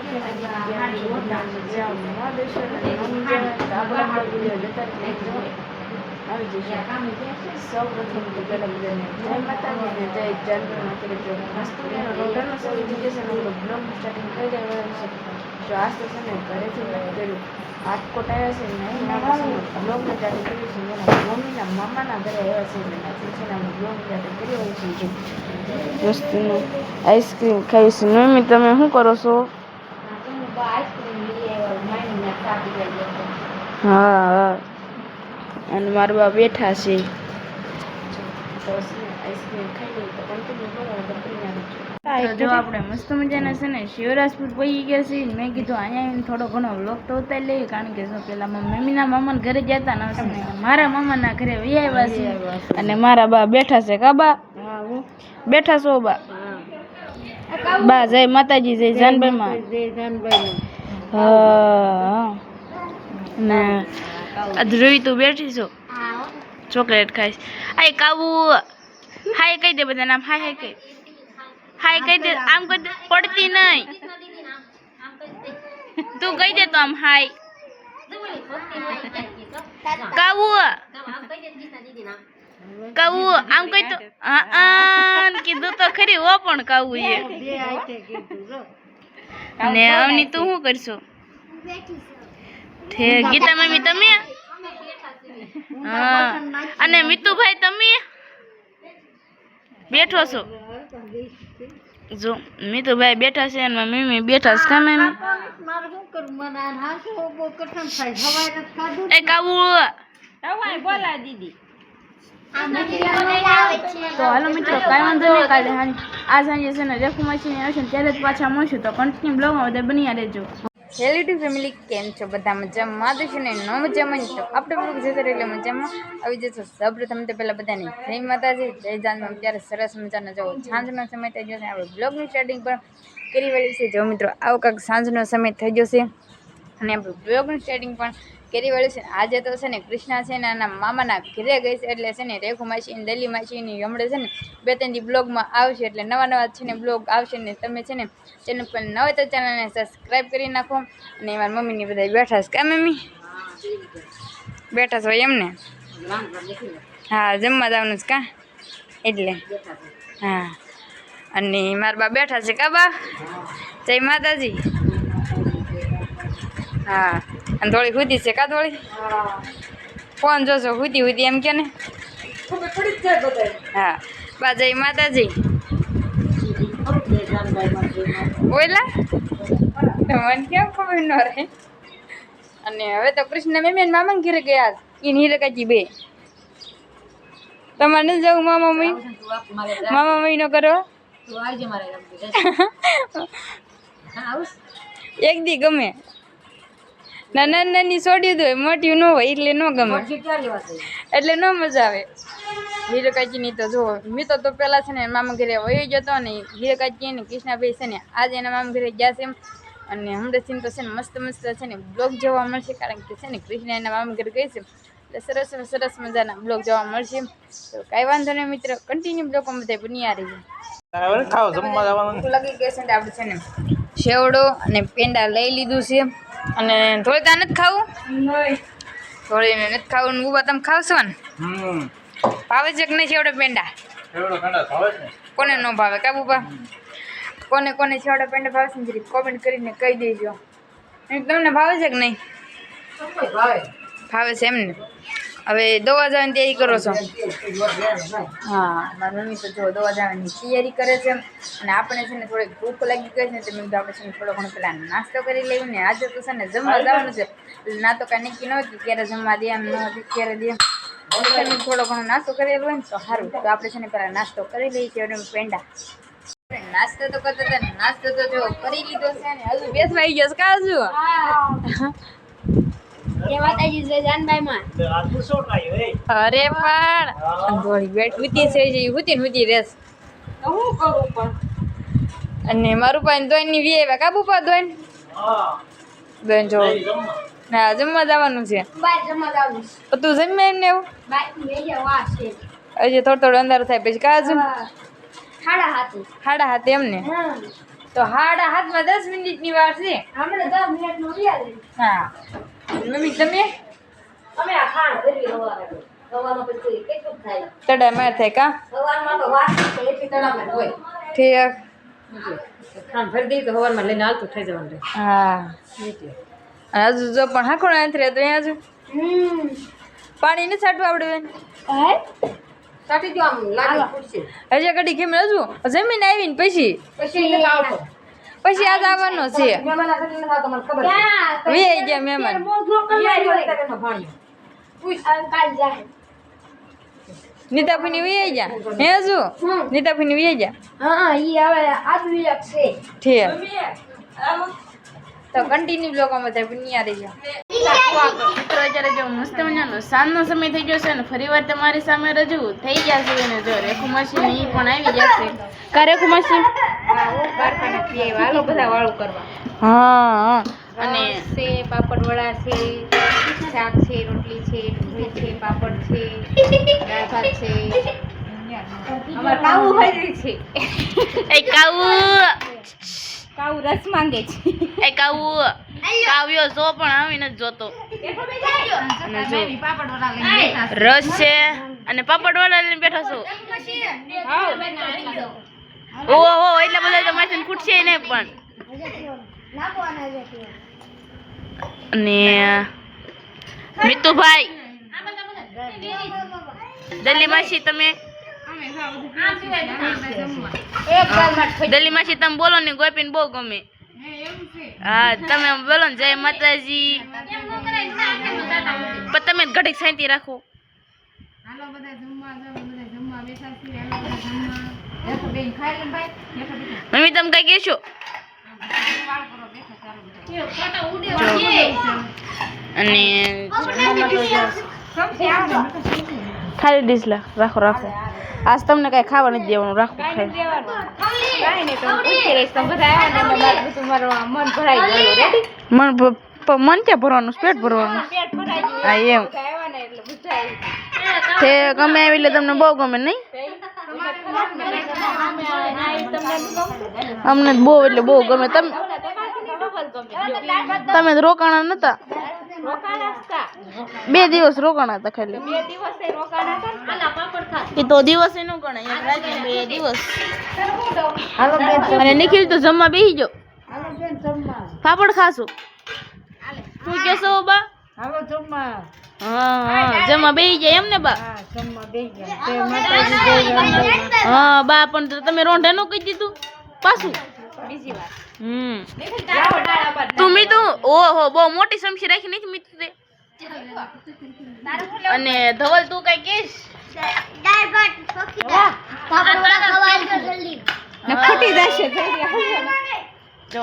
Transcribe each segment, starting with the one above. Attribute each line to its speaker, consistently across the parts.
Speaker 1: આવી જશે સૌ પ્રથમ તો પહેલાં બધાને જય માતાજીને જય જાનવીમાં જો મસ્ત મજાનો રોટરનો સૌ એજ્યુકેશન આપણો બ્લોગ સ્ટાર્ટિંગ કરી દેવાનું છે. જો આજ તો છે ને ઘરેથી નથી કર્યું, રાજકોટ આવ્યા છે ને બ્લોગને સ્ટાર્ટિંગ કર્યું છે. એના મમ્મીના મામાના ઘરે આવ્યા છે એટલે નથી છે ને અમે બ્લોગ સ્ટાર્ટિંગ કર્યો હોય છે. વસ્તુનું આઈસ્ક્રીમ ખાઈશ. મમ્મી તમે શું કરો છો? હા હા, અને મારા બા બેઠા છે. જો આપણે મસ્ત મજાના છે ને શિવરાજપુર પહોંચી ગયા છીએ. મેં કીધું અહીંયા આવીને થોડો ઘણો વ્લોગ તો ઉતારી લઈએ, કારણ કે પેલા મમ્મીના મામાના ઘરે જતા ન હશે ને મારા મામાના ઘરે આવ્યા છે. અને મારા બા બેઠા છે. કા બા બેઠા છો? બા જય માતાજી, જય જાનભાઈ માં. હા ને ધ્રુવી તું બેઠી છો, ચોકલેટ ખાઈશ. આય કાવું હાય કહી દે બધા નામ. હાય હાય કહી, હાય કહી દે. આમ કહી દે, પડતી નહીં. તું કહી દે તો આમ હાય. કાવું કાવું આમ કહી તો. હા કીધું તો ખરી હો, પણ કાવું એ ને અવની તું શું કરશો? ગીતા મમ્મી તમે? હા, અને મિતુભાઈ તમે બેઠો છો? જો મિતુભાઈ બેઠા છે અને મમ્મી બેઠા છે. કા મમ્મી એ કાવું બોલા દીદી. તો હાલો મિત્રો, કાંઈ વાંધો નહીં. કાલે આ સાંજે છે ને રેખુ માસીને આવશે ને ત્યારે જ પાછા મળશું. તો કન્ટિન્યુ બ્લોગમાં બધા બન્યા રહેજો. હેલો યુટ્યુબ ફેમિલી, કેમ છો બધા? મજામાં છે ને? ન મજામાં તો આપણે બ્લોગ જતા એટલે મજામાં આવી જશો. સૌપ્રથમ તો પહેલાં બધાને જય માતાજી, જય જાનમાં. ત્યારે સરસ મજાનો જો સાંજનો સમય થઈ ગયો છે. આપણે બ્લોગનું સ્ટાર્ટિંગ પણ કરી વળી છે. જો મિત્રો આવો કાંઈક સાંજનો સમય થઈ ગયો છે અને આપણે બ્લોગનું સ્ટાર્ટિંગ પણ કરી વળી છે. આજે તો છે ને કૃષ્ણા છે ને એના મામાના ઘરે ગઈ છે, એટલે છે ને રેખુ માસી દલી માસીની હમણાં છે ને 2-3 દી બ્લોગમાં આવશે, એટલે નવા છે ને બ્લોગ આવશે ને તમે છે ને ચેનલ પર ન હોય તો ચેનલને સબસ્ક્રાઈબ કરી નાખો. અને મારી મમ્મીની બધા બેઠા છે. કા મમ્મી બેઠા છો એમને? હા, જમવા જવાનું છે કા, એટલે હા. અને મારા બા બેઠા છે. કા બા જય માતાજી. હા, અને થોડી હુતી છે. કા થોડી ફોન જોશો હુતી એમ કે ને. હા બા જય માતાજી. બોલા મને કેમ ખબર ન રહે. અને હવે તો કૃષ્ણ મમ્મી ને મામા ઘરે ગયા. એ નીરકાજી બે. તમારે નથી જવું મામા મમ્મી નો કરો? એક દી ગમે. નાની છોડી દો, મોટી ન હોય એટલે ન ગમે, એટલે ન મજા આવે. હીરકાજીની તો જો મેં તો પેલા છે ને મામા ઘરે વહી જતો ને હીરકાજી ને કૃષ્ણાભાઈ છે ને આજે એના મામા ઘરે ગયા છે. અને હમણાં તો છે ને મસ્ત છે ને બ્લોગ જોવા મળશે, કારણ કે છે ને કૃષ્ણ એના મામા ઘરે ગઈ છે એટલે સરસ મજાના બ્લોગ જોવા મળશે. તો કાંઈ વાંધો નહીં મિત્રો, કન્ટિન્યુ બ્લોગમાં બધા બન્યા રહીએ. લાગી ગઈ છે આપણે છે ને સેવડો અને પેંડા લઈ લીધું છે. અને થોડી ત્યાં નથી ખાવું? થોડીને નથી ખાવું ને ઉભા તમે ખાવશો ને? ભાવે છે કે નહીં સેવડો પેંડા? કોને ન ભાવે? કા બુબા કોને સેવડો પેંડા ભાવે છે ને જરી કોમેન્ટ કરીને કહી દેજો. તમને ભાવે છે કે નહીં? ભાવે છે એમને? હવે દવા જવાની તૈયારી કરો છો? હા, મારી મમ્મી તો જો દવા જવાની તૈયારી કરે છે. અને આપણે છે ને થોડીક ભૂખ લાગી ગઈ છે ને તો આપણે છે ને થોડો ઘણો પેલા નાસ્તો કરી લઈએ ને. આજે તો છે ને જમવા જવાનું છે, ના તો કાંઈ નક્કી ન હોય કે ક્યારે જમવા દે એમ ન હોય ક્યારે દે. થોડો ઘણો નાસ્તો કરેલો હોય ને તો સારું. તો આપણે છે ને પેલા નાસ્તો કરી લઈએ છીએ. પેંડા નાસ્તો તો કરતા હતા ને, નાસ્તો તો જો કરી લીધો છે ને હજુ બેસવા આવી ગયો છે. કા હજુ અરે પણ થોડી બેઠ હુતી છે, હુતી રેસ. હું કરું પણ. અને મારું પાસે દોઈન ની વી આવ્યા. કા બુપા દોઈન જો ના જમવા જવાનું છે. તું જમે એમને એવું હજી થોડું અંધારું થાય પછી. કા હજુ 7:30 એમને તો 7:30 મિનિટની વાર છે.
Speaker 2: હમણાં 10 મિનિટનો વ્યાજ.
Speaker 1: હા મમ્મી તમે
Speaker 2: અમે આ ખાણ ભરી સવારમાં પછી કેટલું થાય
Speaker 1: તડામાર થાય કા
Speaker 2: સવારમાં તો વાત છે એટલી તડામાં હોય
Speaker 1: ઠીક
Speaker 2: ખાણ ભરી દઈ તો સવારમાં લઈને હાલતું થઈ જવાનું રહે.
Speaker 1: હા
Speaker 2: એટલે
Speaker 1: હજુ જો પણ હાખોણ અંતરે તો અહીંયા હજુ પાણી ને છાંટવા આવડે
Speaker 2: સાટી જો આમ લાગે ખુરશી
Speaker 1: હજી ઘડી કેમ હજુ જમીન આવીને પછી
Speaker 2: પછી એને આવતો
Speaker 1: પછી આજ આવવાનો છે
Speaker 2: મહેમાન આ મને ખબર છે
Speaker 1: વી આવી ગયા મહેમાન નીતાભાઈ વી આવી ગયા હે હજુ નીતાભાઈ વી આવી ગયા
Speaker 2: હા ઈ આવે આદમી છે
Speaker 1: ઠીક તો કન્ટિન્યુ બ્લોગમાં બધા બન્યા રહેજો. મિત્રો અત્યારે જો મસ્ત મજાનો સાંજનો સમય થઈ ગયો છે ને ફરી વાર તમારી સામે રજૂ થઈ ગયા છે ને જો રેખુ મશીન ઈ પણ આવી જશે કા રેખુ મશીન
Speaker 2: હાલો બધા વાળું કરવા
Speaker 1: હા
Speaker 2: અને છે પાપડ વડા છે શાક છે રોટલી છે ઢોકળી છે પાપડ છે દાળ ભાત છે અમાર કાવું હોય છે
Speaker 1: એ
Speaker 2: કાવું રસ માંગે છે
Speaker 1: કાવ્યો જો પણ આવી નથી જોતો અને જો
Speaker 2: પાપડ વડા લઈને બેઠા છે.
Speaker 1: રસ છે અને પાપડ વાળા લઈને બેઠા છો ઓહો એટલા બધા તો માથે ખૂટશે નહીં પણ અને મિતુભાઈ દલી માસી તમે દલી માસી તમે બોલો ને ગોપીને બહુ ગમે હા તમે બોલો ને જય માતાજી પણ તમે ઘડીક શાંતિ રાખો મમ્મી તમે કઈ કહેશો અને ખાલી ડીશલા રાખો આજ તમને કઈ ખાવા નથી દેવાનું રાખો ખાઈ મન ક્યાં ભરવાનું પેટ ભરવાનું હા એમ તે ગમે આવી એટલે તમને બહુ ગમે નહીં અમને બહુ એટલે બહુ ગમે તમે રોકાણા નતા 2 દિવસ રોકાણા હતા ખાલી એ તો દિવસ નો ગણાય 2 દિવસ અને નિખિલ તો જમવા બેસી ગયો પાપડ ખાશું શું કેશો બા હા જમવા બેસી જાય એમ ને બા હા બા પણ તમે રોંઢે નું કહી દીધું પાછું તું મીતું ઓહો બહુ મોટી સમસી રાખી નથી મીતું તે અને ધવલ તું કઈ કહીશ
Speaker 2: ફૂટી જશે
Speaker 1: જો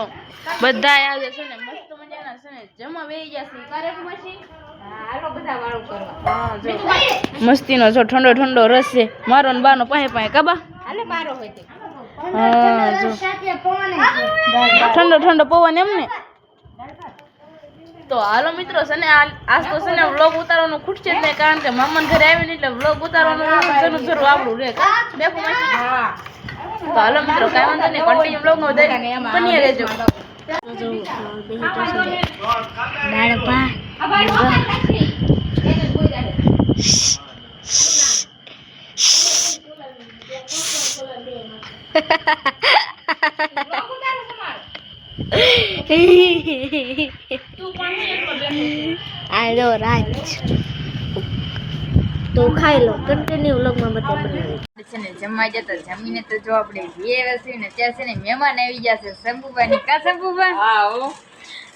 Speaker 1: બધા આવે છે ને મસ્ત મજાના છે ને જમવા બેસી જશે
Speaker 2: હાલો બધા વાળું કરવા
Speaker 1: હા જો મસ્તીનો જો ઠંડો ઠંડો રસ છે મારો ને બાનો પાસે પાસે કાબા
Speaker 2: હાલે મારો હોય તે
Speaker 1: હા જો ઠંડો ઠંડો પવન એમ ને તો હાલો મિત્રો છે ને આજ તો છે ને વ્લોગ ઉતારવાનું ખૂટશે જ નહીં કારણ કે મામા ઘરે આવીને એટલે વ્લોગ ઉતારવાનું જરૂર આવડું રહે દેખો હા તો હાલો મિત્રો કાંઈ વાંધો નહીં કન્ટિન્યુ વ્લોગમાં બની રહેજો
Speaker 2: દાળ ભાત આલો રાજ તો ખાઈ લો કન્ટિન્યુ વ્લોગમાં બતાવી
Speaker 1: છે ને જમવા જતા જમીને તો જો આપણે બે વસ્તુ ને ત્યાં છે ને મહેમાન આવી ગયા છે શંભુબા ની કા શંભુબા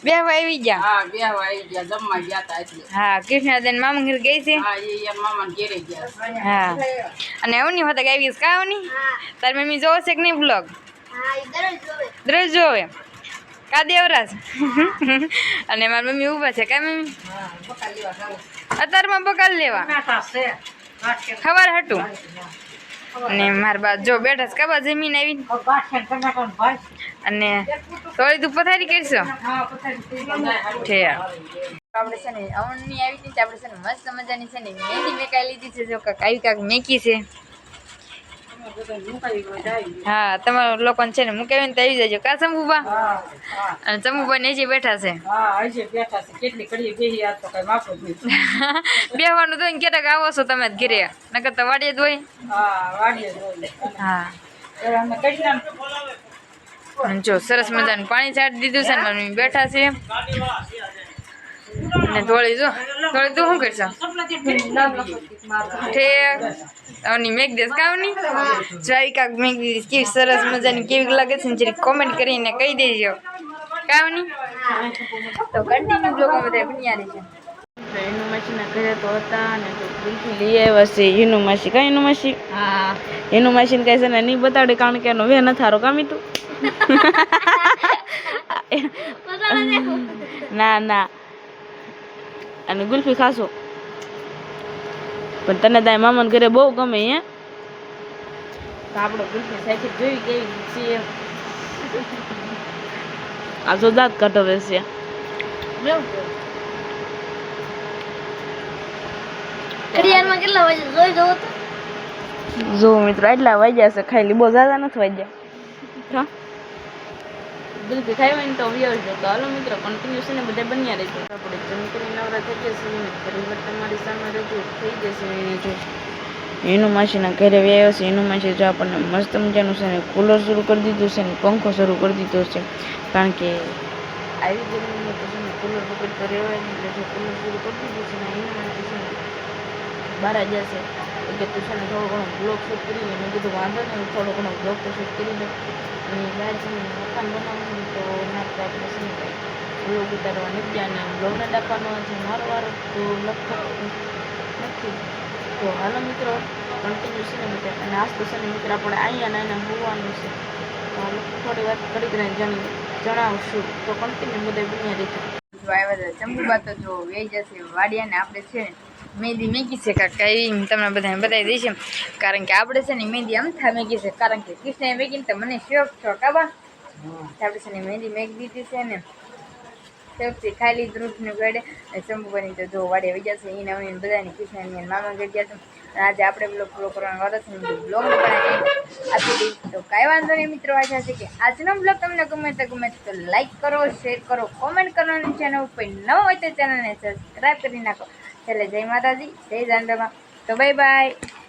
Speaker 1: બે આવી ગયા
Speaker 3: હા બે આવી ગયા જમવા ગયા તા એટલે
Speaker 1: હા કૃષ્ણાબેન મામા ઘર ગઈ છે
Speaker 3: હા એ મામા ઘેરે ગયા
Speaker 1: હા અને અવની હોતા આવી કા અવની તાર મમ્મી જોવે છે કે નહીં બ્લોગ દરરોજ જોવે કા દેવરાજ અને મારી મમ્મી ઊભા છે કા મમ્મી અત્યારમાં બકાલ લેવા ખબર હતું અને મારા બા જો બેઠા છે કબા જમીન આવીને અને થોડી તું પથારી કરશો છે આપણે છે ને અવની આવી હતી આપણે છે ને મસ્ત મજાની છે ને મહેંદી મેકાઈ લીધી છે જો કાંક આવી કાંક મેકી છે
Speaker 3: મુકાઈ ગયો જાય.
Speaker 1: હા તમારા લોકોને છે ને મૂકે ને તો આવી જજો કા ચંપુબા
Speaker 3: હા હા
Speaker 1: અને ચંપુબા નીચે બેઠા છે
Speaker 3: હા હજી બેઠા છે કેટલી ઘડીએ બેસી આ તો કઈ માફો જ નહીં.
Speaker 1: બેહવાનું તો ક્યારેક આવો છો તમે જ ઘરે નકર તો વાડીએ જ હોય
Speaker 3: હા વાડીએ જ હોય.
Speaker 1: હા
Speaker 3: હવે અમે કેટલા
Speaker 1: અને જો સરસ મજાનું પાણી છાંટી દીધું છે ને અમે બેઠા છીએ અને ધોળી જો ધોળી તું શું કરશો ઠેક આવની મેઘ દેશ કાવની જોઈ કાક મેઘ દીધી કેવી સરસ મજાની કેવી લાગે છે ને જરી કોમેન્ટ કરીને કહી દેજો કાવની તો કન્ટિન્યુ બ્લોગમાં બધા બન્યા રહેજો એનું માસીના ઘરે તો હતા અને તો બિલકુલ લઈ આવ્યા છે એનું માસી કાંઈ એનું માસી
Speaker 2: હા
Speaker 1: એનું માસીને કહે છે ને નહીં બતાડે કારણ કે એનો વેહ ન થારો કામી તું ના ના અને ગુલ્ફી ખાશો પણ તને તારા મામાને ઘરે બહુ ગમે હે તો આપણો ગુલ્ફી સાચી જોઈ કેવી છે આ જો દાંત કાઢો છે
Speaker 2: ઘડિયાળમાં કેટલા વાગે જોઈ જવો તો
Speaker 1: જો મિત્રો એટલા વાગ્યા છે ખાઈ લી બહુ જ્યાદા નથી વાગ્યા હા ગુલ્ફી ખાઈ હોય ને તો વ્યવ જો તો હાલો મિત્રો કન્ટિન્યુ છે ને બધા બન્યા રહેજો આપણે જમકરી નવરા થઈ જશે ને પરિવાર તમારી સામે રજૂ થઈ જશે એને જો એનું માસીના ઘરે વ્યાયો છે એનું માસી જો આપણને મસ્ત મજાનું છે ને કુલર શરૂ કરી દીધું છે ને પંખો શરૂ કરી દીધો છે કારણ કે આવી ગરમીમાં તો છે ને કુલર વગર તો રહેવાય નહીં એટલે જો કુલર શરૂ કરી દીધું છે ને એનું માસી છે ને બહાર જશે એટલે તું છે ને થોડો ઘણો બ્લોગ શૂટ કરી લે મેં કીધું વાંધો નહીં થોડો ઘણો બ્લોગ તો શૂટ કરી લે અને બહાર છે ને મકાન બનાવવાનું તો ના તો આપણે છે ને કંઈ બ્લોગ ઉતારવા નથી ગયા અને બ્લોગને નાખવાનો છે મારો વારો તો લગભગ નથી તો હાલો મિત્રો કન્ટિન્યુ છે ને બધા અને આજ તો છે ને મિત્રો આપણે અહીંયા ને અહીંયા હોવાનું છે તો હાલો થોડી વાત કરી જણાવશું તો કન્ટિન્યુ બધા બન્યા રહેજો આવ્યા ચંબુબા તો જો વેઈ જશે વાડિયાને આપણે છે ને મહેંદી મેગી છે કાકા એવી તમને બધાને બતાવી દઈશ કારણ કે આપણે છે ને મહેંદી અમથા મેગી છે કારણ કે કૃષ્ણ મેગીને તો મને શોખ છો કાબા આપણે છે ને મહેંદી મેગી દીધી છે ને શોખથી ખાલી ધ્રુપને ગળે અને ચંબુબાની તો જો વાડે વહી જશે એને અમને બધાની કૃષ્ણની મામા ગઈ ગયા છે અને આજે આપણે બ્લોગ પૂરો કરવાનો વારો છે બ્લોગ આપી દઈશ તો કાંઈ વાંધો નહીં મિત્રો આશા છે કે આજનો બ્લોગ તમને ગમે તો લાઈક કરો શેર કરો કોમેન્ટ કરો અને ચેનલ ઉપર ન હોય તો ચેનલને સબસ્ક્રાઈબ કરી નાખો એટલે જય માતાજી જય જાનરામાં તો બાય બાય